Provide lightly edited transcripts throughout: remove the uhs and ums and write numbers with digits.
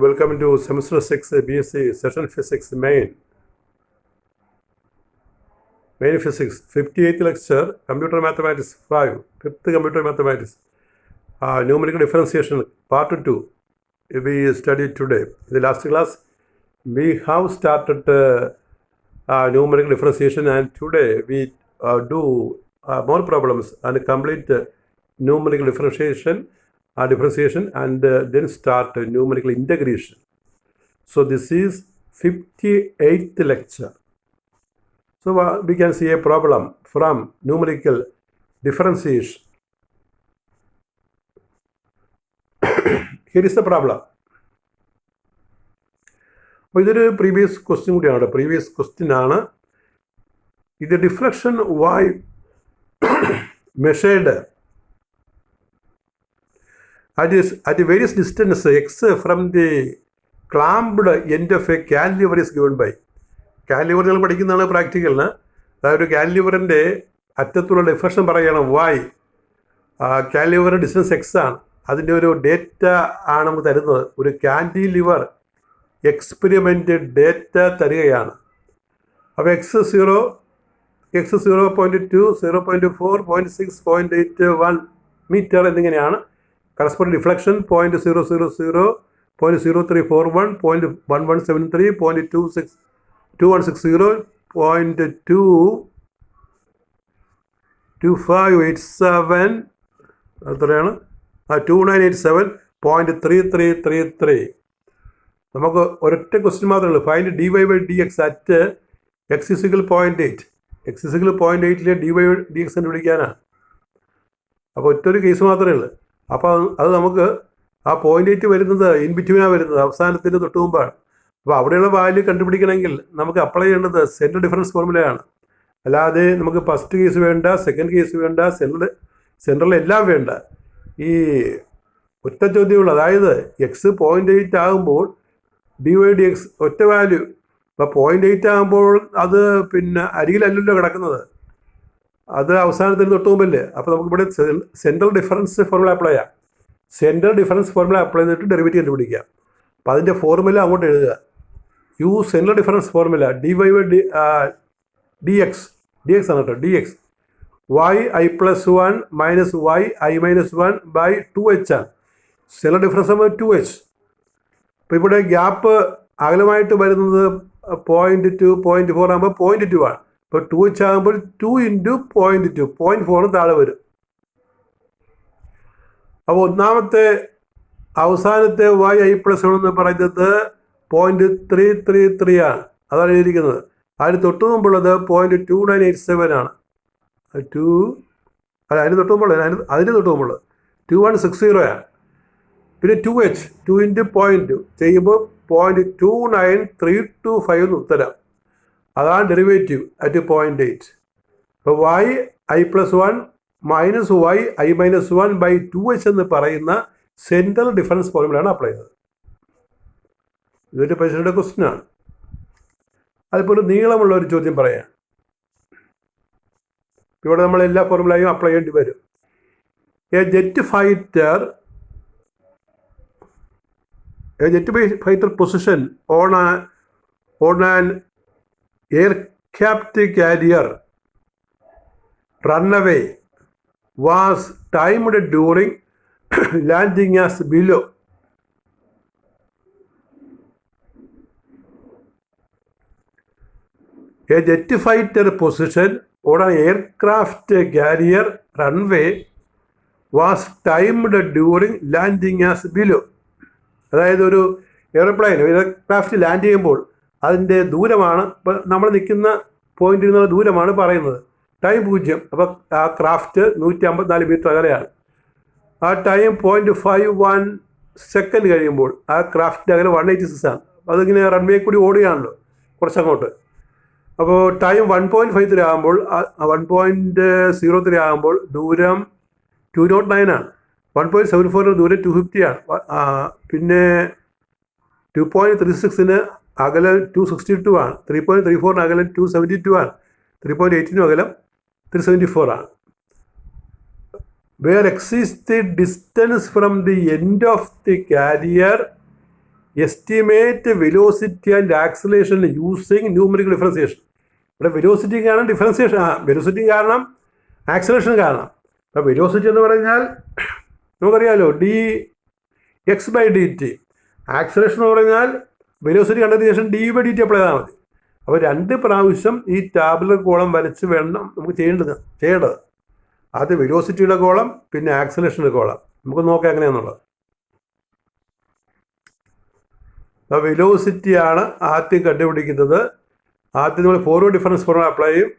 Welcome to semester 6 BSc session physics main physics 58th lecture computer mathematics 5 fifth computer mathematics numerical differentiation part 2 we studied today. In the last class we have started numerical differentiation, and today we do more problems and complete numerical differentiation and then start numerical integration. So this is 58th lecture. So we can see a problem from numerical differentiation. Here is the problem. അപ്പോൾ ഇതൊരു previous question കൂടിയാണ്. Previous question ആണ്. ഇത് deflection y measured at various distance x from the clamped end of a cantilever is given by. Cantilever നിങ്ങൾ പഠിക്കുന്നതാണ് പ്രാക്ടിക്കലിന്. അതായത് ഒരു കാന്റിലിവറിൻ്റെ അറ്റത്തുള്ള ഡിഫ്ലക്ഷൻ പറയുകയാണ് y. കാന്റിലിവറിൻ്റെ ഡിസ്റ്റൻസ് x ആണ്. അതിൻ്റെ ഒരു ഡേറ്റ ആണ് നമുക്ക് തരുന്നത്. ഒരു കാന്റിലിവർ എക്സ്പെരിമെൻ്റ് ഡേറ്റ തരികയാണ്. അപ്പോൾ x0, 0.2, 0.4, 0.6, 0.81 മീറ്റർ എന്നിങ്ങനെയാണ്. കറസ്പോണ്ടിങ് ഡിഫ്ലക്ഷൻ 0.000, 0.0341, 0.1173, 0.2160, 0.2587 എത്രയാണ് 2987, 0.3333. നമുക്ക് ഒരൊറ്റ ക്വസ്റ്റ്യൻ മാത്രമേ ഉള്ളൂ. Find dy/dx at x = 0.8. x = 0.8 dy/dx കണ്ടുപിടിക്കാനാണ്. അപ്പോൾ ഒറ്റൊരു കേസ് മാത്രമേ ഉള്ളൂ. അപ്പോൾ അത് നമുക്ക് ആ 0.8 വരുന്നത് ഇൻ ബിറ്റ്വീനാണ് വരുന്നത്, അവസാനത്തിന് തൊട്ട് മുമ്പാണ്. അപ്പോൾ അവിടെയുള്ള വാല്യൂ കണ്ടുപിടിക്കണമെങ്കിൽ നമുക്ക് അപ്ലൈ ചെയ്യേണ്ടത് സെൻട്രൽ ഡിഫറൻസ് ഫോർമുലയാണ്. അല്ലാതെ നമുക്ക് ഫസ്റ്റ് കേസ് വേണ്ട, സെക്കൻഡ് കേസ് വേണ്ട, സെൻട്രൽ എല്ലാം വേണ്ട. ഈ ഒറ്റ ചോദ്യമുള്ളൂ. അതായത് x 0.8 ആകുമ്പോൾ dy/dx ഒറ്റ വാല്യൂ. അപ്പോൾ 0.8 ആകുമ്പോൾ അത് പിന്നെ അരികിലല്ലല്ലോ കിടക്കുന്നത്, അത് അവസാനത്തിന് തൊട്ട് മുമ്പല്ലേ. അപ്പോൾ നമുക്കിവിടെ സെൻട്രൽ ഡിഫറൻസ് ഫോർമുല അപ്ലൈ ചെയ്യാം. സെൻട്രൽ ഡിഫറൻസ് ഫോർമുല അപ്ലൈ ചെയ്തിട്ട് ഡെറിവേറ്റീവ് കണ്ടുപിടിക്കാം. അപ്പോൾ അതിൻ്റെ ഫോർമുല അങ്ങോട്ട് എഴുതുക. Use central difference formula dy/dx ആണ് കേട്ടോ. dx y(i+1 - y(i-1)/2h ആണ്. സെൻട്രൽ ഡിഫറൻസ് ആകുമ്പോൾ 2h. അപ്പോൾ ഇവിടെ ഗ്യാപ്പ് അകലമായിട്ട് വരുന്നത് 0.2, 0.4 ആകുമ്പോൾ 0.2 ആണ്. ഇപ്പോൾ 2h ആകുമ്പോൾ 2 × 0.2, 0.4 താഴെ വരും. അപ്പോൾ ഒന്നാമത്തെ അവസാനത്തെ y(i+1) എന്ന് പറയുന്നത് 0.333 ആണ്. അതാണ് എഴുതിയിരിക്കുന്നത്. അതിന് തൊട്ട് മുമ്പുള്ളത് 0.2987 ആണ്. അതിന് തൊട്ട് മുമ്പുള്ളത് 2160 ആണ്. പിന്നെ 2h 2 × 0.2 ചെയ്യുമ്പോൾ 0.29325 എന്ന് ഉത്തരം. അതാണ് ഡെറിവേറ്റീവ് അറ്റ് 0.8. അപ്പോൾ y(i+1 - y(i-1)/2h എന്ന് പറയുന്ന സെൻട്രൽ ഡിഫറൻസ് ഫോർമുലയാണ് അപ്ലൈ ചെയ്തത്. ഇതൊരു പരീക്ഷയുടെ ക്വസ്റ്റ്യൻ ആണ്. അതിപ്പോൾ ഒരു നീളമുള്ള ഒരു ചോദ്യം പറയാം. ഇവിടെ നമ്മൾ എല്ലാ ഫോർമുലയും അപ്ലൈ ചെയ്യേണ്ടി വരും. A jet fighter position on an aircraft carrier runway was timed during landing as below. A jet fighter position on an aircraft carrier runway was timed during landing as below. അതായത് ഒരു aircraft land ചെയ്യുമ്പോൾ അതിൻ്റെ ദൂരമാണ്, ഇപ്പം നമ്മൾ നിൽക്കുന്ന പോയിന്റിൽ നിന്നുള്ള ദൂരമാണ് പറയുന്നത്. ടൈം 0. അപ്പോൾ ആ ക്രാഫ്റ്റ് 154 മീറ്റർ അകലെയാണ്. ആ ടൈം 0.51 സെക്കൻഡ് കഴിയുമ്പോൾ ആ ക്രാഫ്റ്റിൻ്റെ അകലെ 186 ആണ്. അതിങ്ങനെ റൺവേ കൂടി ഓടുകയാണല്ലോ കുറച്ചങ്ങോട്ട്. അപ്പോൾ ടൈം 1.53 ആകുമ്പോൾ 1.03 ആകുമ്പോൾ ദൂരം 209 ആണ്. 1.74 ദൂരം 250 ആണ്. പിന്നെ 2.36 അകലം 262 ആണ്. 3.34 അകലം 272 ആണ്. 3.18 അകലം 374 ആണ്. where x is the distance from the end of the carrier estimate velocity and acceleration using numerical differentiation. ഇവിടെ വെലോസിറ്റി കാരണം ഡിഫറൻസിയേഷൻ, വെലോസിറ്റി കാരണം ആക്സിലേഷൻ കാരണം. അപ്പോൾ വെലോസിറ്റി എന്ന് പറഞ്ഞാൽ നമുക്കറിയാമല്ലോ D X by D T. Acceleration എന്ന് പറഞ്ഞാൽ വെലോസിറ്റി കണ്ടതിന് ശേഷം D by D T apply ചെയ്താൽ മതി. അപ്പോൾ 2 പ്രാവശ്യം ഈ ടാബുലർ കോളം വരച്ച് വേണം നമുക്ക് ചെയ്യേണ്ടത്. ആദ്യം വെലോസിറ്റിയുടെ കോളം, പിന്നെ ആക്സിലേഷൻ്റെ കോളം. നമുക്ക് നോക്കാം എങ്ങനെയാണെന്നുള്ളത്. അപ്പോൾ വെലോസിറ്റിയാണ് ആദ്യം കണ്ടുപിടിക്കുന്നത്. ആദ്യം നമ്മൾ ഫോർവേഡ് ഡിഫറൻസ് ഫോർമുല അപ്ലൈ ചെയ്യും.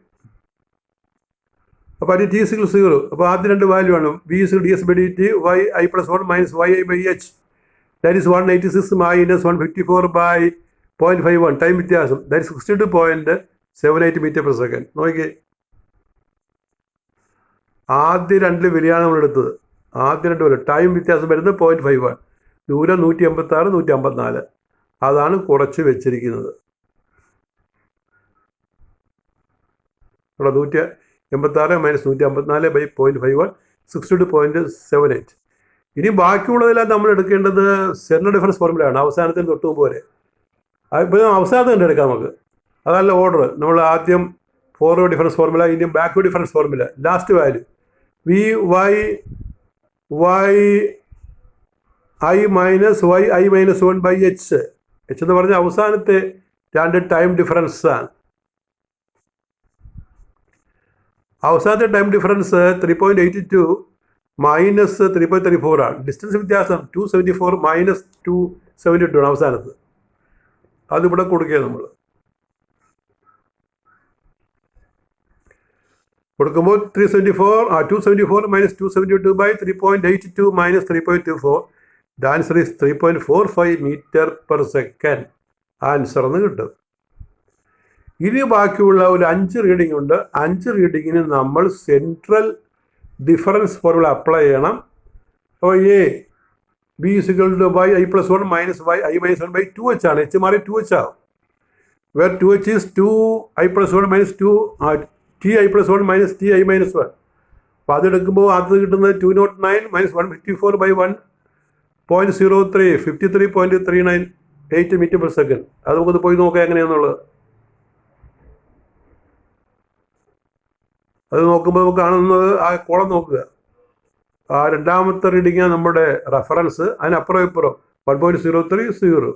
അപ്പോൾ അത് T = 0. അപ്പോൾ ആദ്യം 2 വാല്യൂ ആണ്. V = ds by dt y I + 1 - y I by h. That is 186 - 154 by 0.51 time വ്യത്യാസം. That 62.78 m/s. നോക്കിക്കേ, ആദ്യ 2 വിലയാണ് നമ്മൾ എടുത്തത്. ആദ്യ 2 വില ടൈം വ്യത്യാസം വരുന്നത് 0.51. ദൂരം 186, 154. അതാണ് കുറച്ച് വെച്ചിരിക്കുന്നത്. ഇവിടെ 186 - 154 by 0.51 62.78. ഇനി ബാക്കിയുള്ളതെല്ലാം നമ്മൾ എടുക്കേണ്ടത് സെൻട്രൽ ഡിഫറൻസ് ഫോർമുലയാണ്. അവസാനത്തിന് തൊട്ട് മുമ്പ് വരെ. ഇപ്പോൾ അവസാനത്ത് തന്നെ എടുക്കാം നമുക്ക്. അതല്ല ഓർഡർ. നമ്മൾ ആദ്യം ഫോർവേഡ് ഡിഫറൻസ് ഫോർമുല, ഇനി backward difference formula, last value V Y I - y I - 1 by h. h എന്ന് പറഞ്ഞാൽ അവസാനത്തെ 2 ടൈം ഡിഫറൻസ് ആണ്. അവസാനത്തെ ടൈം ഡിഫറൻസ് 3.82 - 3.34 ആണ്. ഡിസ്റ്റൻസ് വ്യത്യാസം 274 - 272 ആണ് അവസാനത്ത്. അതിവിടെ കൊടുക്കുക. നമ്മൾ കൊടുക്കുമ്പോൾ 274 - 272 by 3.82 - 3.24. The answer is 3.45 m/s. Answer എന്ന് കിട്ടും. ഇനി ബാക്കിയുള്ള ഒരു 5 റീഡിംഗ് ഉണ്ട്. 5 റീഡിങ്ങിന് നമ്മൾ സെൻട്രൽ ഡിഫറൻസ് ഫോർമുല അപ്ലൈ ചെയ്യണം. അപ്പോൾ B = y I + 1 - y I - 1 by 2h ആണ്. h മാറി 2h ആവും. Where 2h is 2i + 1 - 2 ti + 1 - ti - 1. അപ്പോൾ അതെടുക്കുമ്പോൾ അത് കിട്ടുന്നത് 209 - 154 by 1.03 53.398 m/s. അത് നമുക്കത് പോയി നോക്കാം എങ്ങനെയാണെന്നുള്ളത്. അത് നോക്കുമ്പോൾ നമുക്ക് കാണുന്നത് ആ കോളം നോക്കുക. ആ രണ്ടാമത്തെ റീഡിങ്ങാണ് നമ്മുടെ റെഫറൻസ്. അതിനപ്പുറം ഇപ്പുറം 1.030.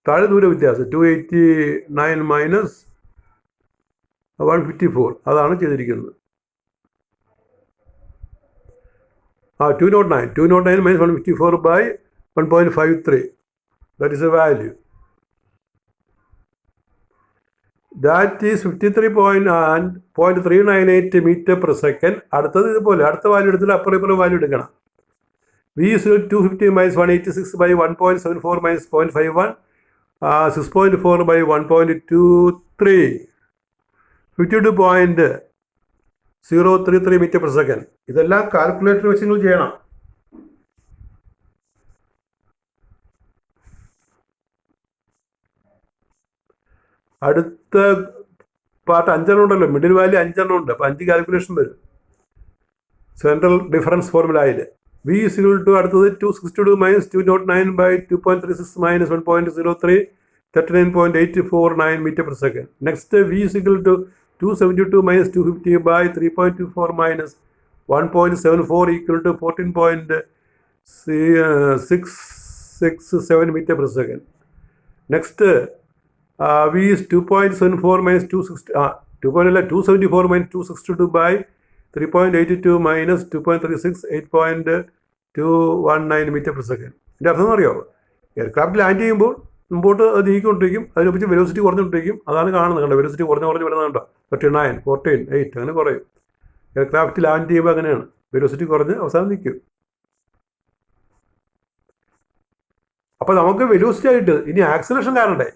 താഴെ ദൂര വ്യത്യാസം 289 - 154. അതാണ് ചെയ്തിരിക്കുന്നത്. 209 - 154 by 1.53. That is a value. That is 53.398 m/s. അടുത്തത് ഇതുപോലെ അടുത്ത വാല്യൂ എടുത്തിട്ട് അപ്പുറം ഇപ്പുറം വാല്യൂ എടുക്കണം. V = 250 - 186 by 1.74 - 0.51 6.4 by 1.23 52.033 m/s. ഇതെല്ലാം കാൽക്കുലേറ്റർ വെച്ച് നിങ്ങൾ ചെയ്യണം. അടുത്ത പാർട്ട് 5 ഉണ്ടല്ലോ, മിഡിൽ വാല്യൂ 5 ഉണ്ട്. അപ്പോൾ 5 കാൽക്കുലേഷൻ വരും സെൻട്രൽ ഡിഫറൻസ് ഫോർമുലയിൽ. V = അടുത്തത് 262 - 209 by 2.36 - 1.03 39.849 m/s. Next V = 272 - 250 by 3.24 - 1.74 = 14.667 m/s. Next V is 2.74 - 274 - 262 by 3.82 - 2.36 8.219 m/s. ഇതിൻ്റെ അർത്ഥം അറിയാമോ? എയർക്രാഫ്റ്റ് ലാൻഡ് ചെയ്യുമ്പോൾ മുമ്പോട്ട് അത് നീക്കിക്കൊണ്ടിരിക്കും, അതിനൊപ്പിച്ച് വെലോസിറ്റി കുറഞ്ഞുകൊണ്ടിരിക്കും. അതാണ് കാണുന്നത്. കണ്ടോ, വെലോസിറ്റി കുറഞ്ഞ് വരുന്നുണ്ടോ? 39, 14, 8 അങ്ങനെ കുറയും. എയർക്രാഫ്റ്റ് ലാൻഡ് ചെയ്യുമ്പോൾ അങ്ങനെയാണ്, വെലോസിറ്റി കുറഞ്ഞ് അവസാനം നിൽക്കും. അപ്പോൾ നമുക്ക് വെലോസിറ്റി ആയിട്ട് ഇനി ആക്സിലറേഷൻ കാണണ്ടേ?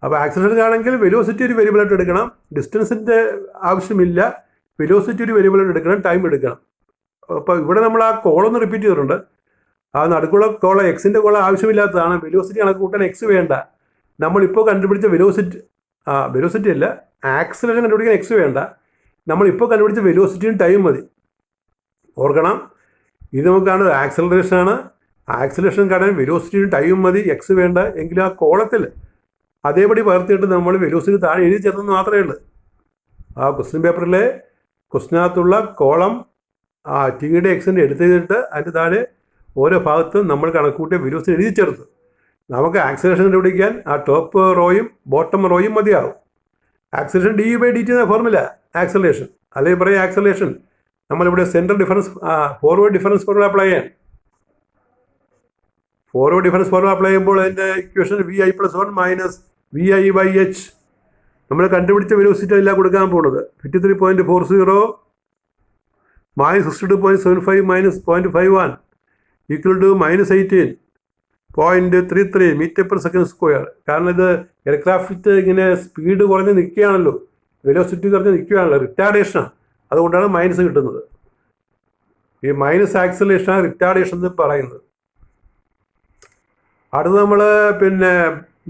അപ്പോൾ ആക്സിലറേഷൻ ആണെങ്കിൽ വെലോസിറ്റി ഒരു വേരിയബിളായിട്ട് എടുക്കണം. ഡിസ്റ്റൻസിൻ്റെ ആവശ്യമില്ല, വെലോസിറ്റി ഒരു വേരിയബിളായിട്ട് എടുക്കണം, ടൈം എടുക്കണം. അപ്പോൾ ഇവിടെ നമ്മൾ ആ കോളൊന്ന് റിപ്പീറ്റ് ചെയ്തിട്ടുണ്ട്. ആ നടുക്കുള്ള കോള എക്സിൻ്റെ കോള ആവശ്യമില്ലാത്തതാണ്. വെലോസിറ്റി കണക്ക് കൂട്ടാൻ എക്സ് വേണ്ട. നമ്മളിപ്പോൾ കണ്ടുപിടിച്ച വെലോസിറ്റി അല്ല, ആക്സിലറേഷൻ കണ്ടുപിടിക്കാൻ എക്സ് വേണ്ട. നമ്മളിപ്പോൾ കണ്ടുപിടിച്ച വെലോസിറ്റിയും ടൈം മതി. ഓർക്കണം, ഇത് നമുക്ക് കാണുന്നത് ആക്സിലറേഷനാണ്. ആക്സിലേഷൻ കാണാൻ വെലോസിറ്റിയും ടൈമും മതി, എക്സ് വേണ്ട. എങ്കിലും ആ കോളത്തിൽ അതേപടി പകർത്തിയിട്ട് നമ്മൾ വെലോസിറ്റി താഴെ എഴുതി ചേർന്നെന്ന് മാത്രമേ ഉള്ളൂ. ആ ക്വസ്റ്റ്യൻ പേപ്പറിലെ ക്വസ്റ്റിനകത്തുള്ള കോളം ടിയുടെ എക്സിൻ്റെ എടുത്ത് ചെയ്തിട്ട് അതിൻ്റെ താഴെ ഓരോ ഭാഗത്തും നമ്മൾ കണക്കൂട്ടിയ വെലോസിറ്റി എഴുതി ചേർത്ത് നമുക്ക് ആക്സിലേഷൻ കണ്ടുപിടിക്കാൻ ആ ടോപ്പ് റോയും ബോട്ടം റോയും മതിയാവും. ആക്സിലേഷൻ dU/dt എന്ന ഫോർമുല ആക്സിലേഷൻ, അല്ലെങ്കിൽ പറയാം ആക്സിലേഷൻ നമ്മളിവിടെ central difference forward difference formula apply ചെയ്യാൻ. ഫോർവേഡ് ഡിഫറൻസ് ഫോർമുല അപ്ലൈ ചെയ്യുമ്പോൾ അതിൻ്റെ ഇക്വേഷൻ VI+1 - VI/h. നമ്മൾ കണ്ടുപിടിച്ച വെലോസിറ്റി അല്ല കൊടുക്കാൻ പോകുന്നത്. 53.40 -62.75 -0.51 -18.33 m/s². കാരണം ഇത് എയർക്രാഫ്റ്റ് ഇങ്ങനെ സ്പീഡ് കുറഞ്ഞ് നിൽക്കുകയാണല്ലോ, വെലോസിറ്റി കുറഞ്ഞ് നിൽക്കുകയാണല്ലോ, റിട്ടാർഡേഷനാണ്. അതുകൊണ്ടാണ് മൈനസ് കിട്ടുന്നത്. ഈ മൈനസ് ആക്സിലേഷനാണ് റിട്ടാർഡേഷൻ എന്ന് പറയുന്നത്. അടുത്ത് നമ്മൾ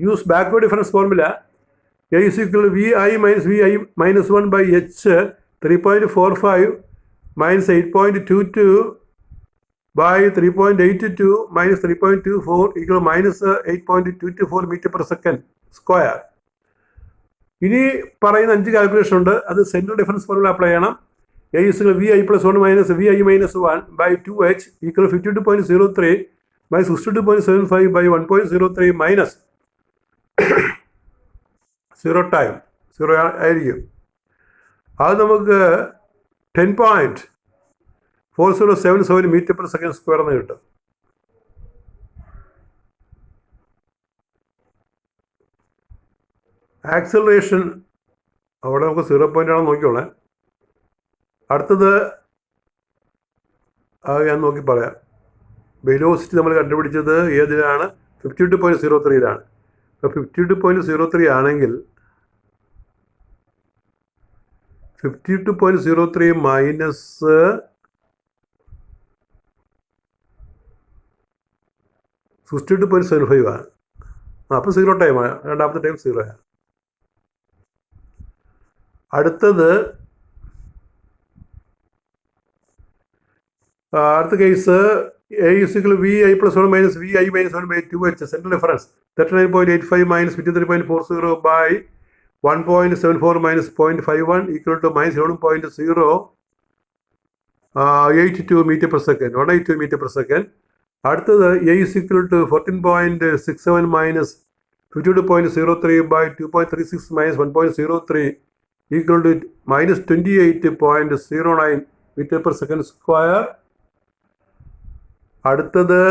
use backward difference formula. A = VI - VI-1/h 3.45 - 8.22 by 3.82 - 3.24 = -8.24 m/s². ഇനി പറയുന്ന 5 കാൽക്കുലേഷൻ ഉണ്ട്. അത് സെൻട്രൽ ഡിഫറൻസ് ഫോർമുല അപ്ലൈ ചെയ്യണം. A = VI+1 - VI-1/2h 52.03 - 62.75 by 1.03 minus 0 time 0 ആയിരിക്കും. അത് നമുക്ക് 10.4077 m/s² എന്ന് കിട്ടും. ആക്സിലറേഷൻ അവിടെ നമുക്ക് 0 പോയിൻ്റ് ആണെന്ന് നോക്കിക്കോളേ. അടുത്തത് ഞാൻ നോക്കി പറയാം. വെലോസിറ്റി നമ്മൾ കണ്ടുപിടിച്ചത് ഏതിലാണ്? 52.03 അപ്പോൾ 52.03 ആണെങ്കിൽ 52.03 മൈനസ് 62.75 ആണ്. അപ്പോൾ 0 ടൈമാണ്, രണ്ടാമത്തെ ടൈം 0 ആണ്. അടുത്ത case A = VI+1 - VI-1/2h central difference 39.85 - 53.40 by 1.74 - 0.51 = -1.082 m/s, 182 m/s. അടുത്തത് A = 14.67 - 52.03 by 2.36 - 1.03 = -28.09 m/s². അടുത്തത്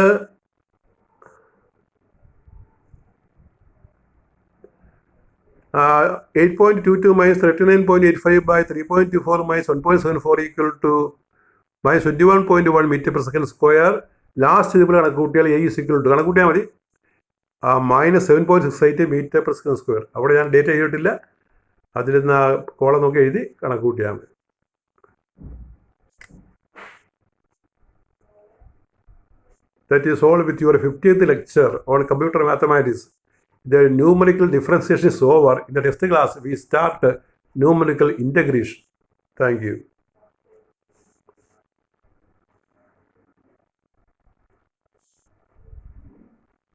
8.22 - 39.85 by 3.24 - 1.74 = -21.1 m/s². ലാസ്റ്റ് ഇതിപ്പോൾ കണക്ക് കൂട്ടിയാൽ A = കണക്കൂട്ടിയാൽ മതി -7.68 m/s². അവിടെ ഞാൻ ഡേറ്റ ചെയ്തിട്ടില്ല, അതിലിരുന്ന് കോളം നോക്കി എഴുതി കണക്ക് കൂട്ടിയാൽ മതി. That is all with your 50th lecture on computer mathematics. The numerical differentiation is over. In the next class, we start numerical integration. Thank you.